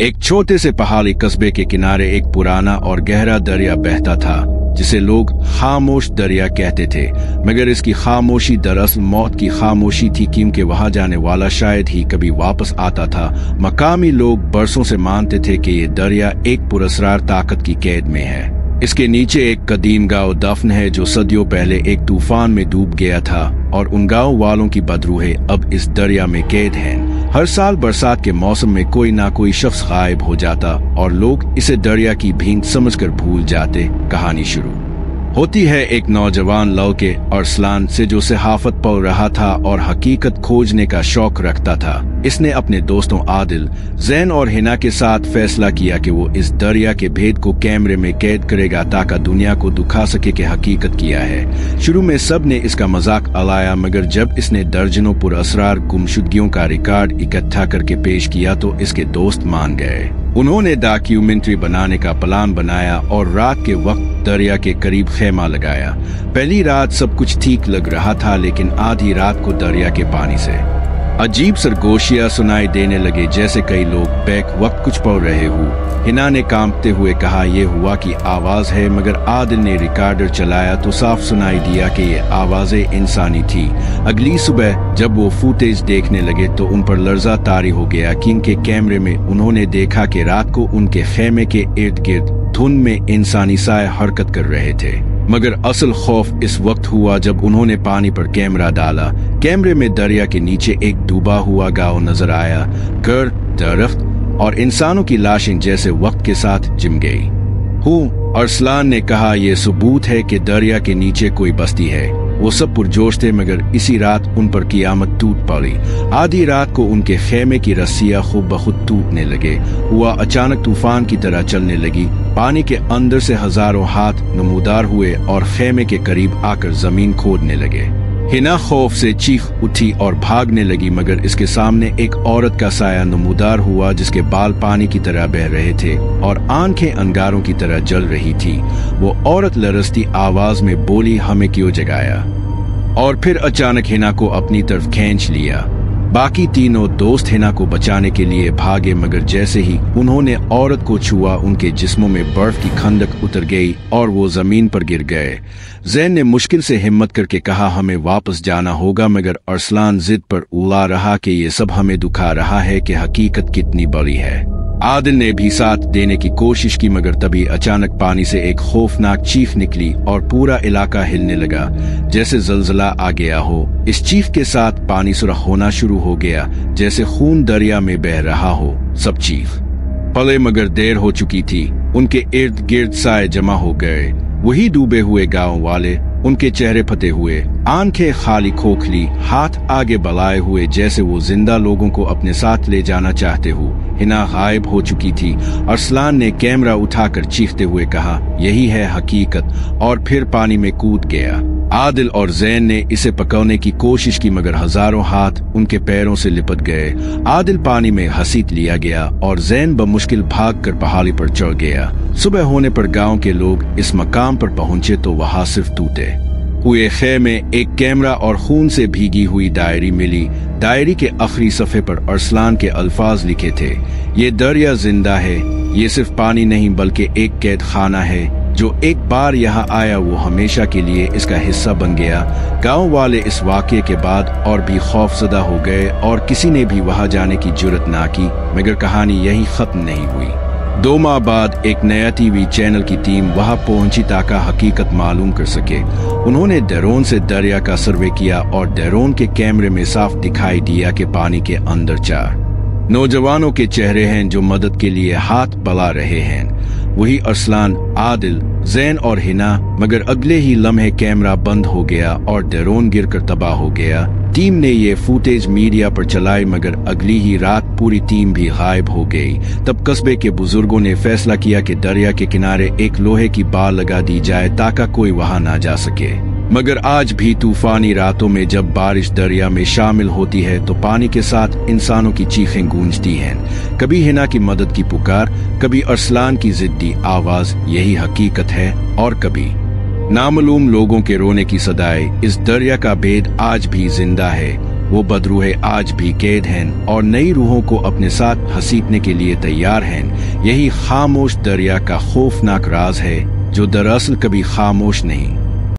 एक छोटे से पहाड़ी कस्बे के किनारे एक पुराना और गहरा दरिया बहता था, जिसे लोग खामोश दरिया कहते थे। मगर इसकी खामोशी दरअसल मौत की खामोशी थी, क्योंकि वहां जाने वाला शायद ही कभी वापस आता था। मकामी लोग बरसों से मानते थे कि ये दरिया एक पुरस्रार ताकत की कैद में है। इसके नीचे एक कदीम गांव दफन है जो सदियों पहले एक तूफान में डूब गया था, और उन गांव वालों की बदरूहें अब इस दरिया में कैद हैं। हर साल बरसात के मौसम में कोई ना कोई शख्स गायब हो जाता और लोग इसे दरिया की भींत समझकर भूल जाते। कहानी शुरू होती है एक नौजवान लड़के अरसलान से, जो सहाफत पढ़ रहा था और हकीकत खोजने का शौक रखता था। इसने अपने दोस्तों आदिल, जैन और हिना के साथ फैसला किया कि वो इस दरिया के भेद को कैमरे में कैद करेगा ताकि दुनिया को दिखा सके कि हकीकत किया है। शुरू में सब ने इसका मजाक उड़ाया, मगर जब इसने दर्जनों पुरअसरार गुमशुदगियों का रिकॉर्ड इकट्ठा करके पेश किया तो इसके दोस्त मान गए। उन्होंने डॉक्यूमेंट्री बनाने का प्लान बनाया और रात के वक्त दरिया के करीब खेमा लगाया। पहली रात सब कुछ ठीक लग रहा था, लेकिन आधी रात को दरिया के पानी से अजीब सरगोशियां सुनाई देने लगे, जैसे कई लोग बैक वक्त कुछ पढ़ रहे हो। हिना ने कांपते हुए कहा, यह हुआ की आवाज है, मगर आदिल ने रिकॉर्डर चलाया तो साफ सुनाई दिया कि ये आवाजें इंसानी थी। अगली सुबह जब वो फुटेज देखने लगे तो उन पर लर्जा तारी हो गया, क्योंकि कैमरे में उन्होंने देखा कि रात को उनके खेमे के इर्द गिर्द धुंध में इंसानी साए हरकत कर रहे थे। मगर असल खौफ इस वक्त हुआ जब उन्होंने पानी पर कैमरा डाला। कैमरे में दरिया के नीचे एक डूबा हुआ गांव नजर आया। घर, दरख्त और इंसानों की लाशें जैसे वक्त के साथ जिम गई। अरसलान ने कहा, यह सबूत है कि दरिया के नीचे कोई बस्ती है। वो सब पुरजोश थे, मगर इसी रात उन पर कियामत टूट पड़ी। आधी रात को उनके खेमे की रस्सियां खुद ब खुद टूटने लगे। हुआ अचानक तूफान की तरह चलने लगी। पानी के अंदर से हजारों हाथ नमूदार हुए और खेमे के करीब आकर जमीन खोदने लगे। हिना खौफ से चीख उठी और भागने लगी, मगर इसके सामने एक औरत का साया नमूदार हुआ, जिसके बाल पानी की तरह बह रहे थे और आंखें अंगारों की तरह जल रही थी। वो औरत लरसती आवाज में बोली, हमें क्यों जगाया? और फिर अचानक हिना को अपनी तरफ खींच लिया। बाकी तीनों दोस्त हिना को बचाने के लिए भागे, मगर जैसे ही उन्होंने औरत को छुआ, उनके जिस्मों में बर्फ की खंदक उतर गई और वो जमीन पर गिर गए। जैन ने मुश्किल से हिम्मत करके कहा, हमें वापस जाना होगा, मगर अरसलान जिद पर उड़ा रहा कि ये सब हमें दुखा रहा है कि हकीकत कितनी बड़ी है। आदिल ने भी साथ देने की कोशिश की, मगर तभी अचानक पानी से एक खौफनाक चीख निकली और पूरा इलाका हिलने लगा, जैसे जलजला आ गया हो। इस चीख के साथ पानी सुरख होना शुरू हो गया, जैसे खून दरिया में बह रहा हो। सब चीख पड़े, मगर देर हो चुकी थी। उनके इर्द गिर्द साए जमा हो गए। वही डूबे हुए गांव वाले, उनके चेहरे फटे हुए, आंखें खाली खोखली, हाथ आगे बढ़ाए हुए, जैसे वो जिंदा लोगों को अपने साथ ले जाना चाहते हो। हिना गायब हो चुकी थी। अरसलान ने कैमरा उठाकर चीखते हुए कहा, यही है हकीकत, और फिर पानी में कूद गया। आदिल और जैन ने इसे पकड़ने की कोशिश की, मगर हजारों हाथ उनके पैरों से लिपट गए। आदिल पानी में घसीट लिया गया और जैन बमुश्किल भागकर पहाड़ी पर चढ़ गया। सुबह होने पर गांव के लोग इस मकाम पर पहुंचे तो वहां सिर्फ टूटे हुए खेमे, एक कैमरा और खून से भीगी हुई डायरी मिली। डायरी के आखिरी सफ़े पर अरसलान के अल्फाज लिखे थे, ये दरिया जिंदा है, ये सिर्फ पानी नहीं बल्कि एक कैद खाना है। जो एक बार यहाँ आया वो हमेशा के लिए इसका हिस्सा बन गया। गांव वाले इस वाक़ये के बाद और भी खौफजदा हो गए और किसी ने भी वहां जाने की जुर्रत ना की। मगर कहानी यही खत्म नहीं हुई। 2 माह बाद एक नया टीवी चैनल की टीम वहां पहुंची ताकि हकीकत मालूम कर सके। उन्होंने ड्रोन से दरिया का सर्वे किया और ड्रोन के कैमरे में साफ दिखाई दिया कि पानी के अंदर 4 नौजवानों के चेहरे हैं जो मदद के लिए हाथ बढ़ा रहे हैं। वही अरसलान, आदिल, जैन और हिना। मगर अगले ही लम्हे कैमरा बंद हो गया और ड्रोन गिरकर तबाह हो गया। टीम ने ये फुटेज मीडिया पर चलाई, मगर अगली ही रात पूरी टीम भी गायब हो गई। तब कस्बे के बुजुर्गों ने फैसला किया कि दरिया के किनारे एक लोहे की बाड़ लगा दी जाए ताकि कोई वहां ना जा सके। मगर आज भी तूफानी रातों में जब बारिश दरिया में शामिल होती है तो पानी के साथ इंसानों की चीखें गूंजती हैं। कभी हिना की मदद की पुकार, कभी अरसलान की जिद्दी आवाज, यही हकीकत है, और कभी नामालूम लोगों के रोने की सदाएं। इस दरिया का भेद आज भी जिंदा है वो बदरूहें आज भी कैद हैं और नई रूहों को अपने साथ घसीटने के लिए तैयार हैं। यही खामोश दरिया का खौफनाक राज है, जो दरअसल कभी खामोश नहीं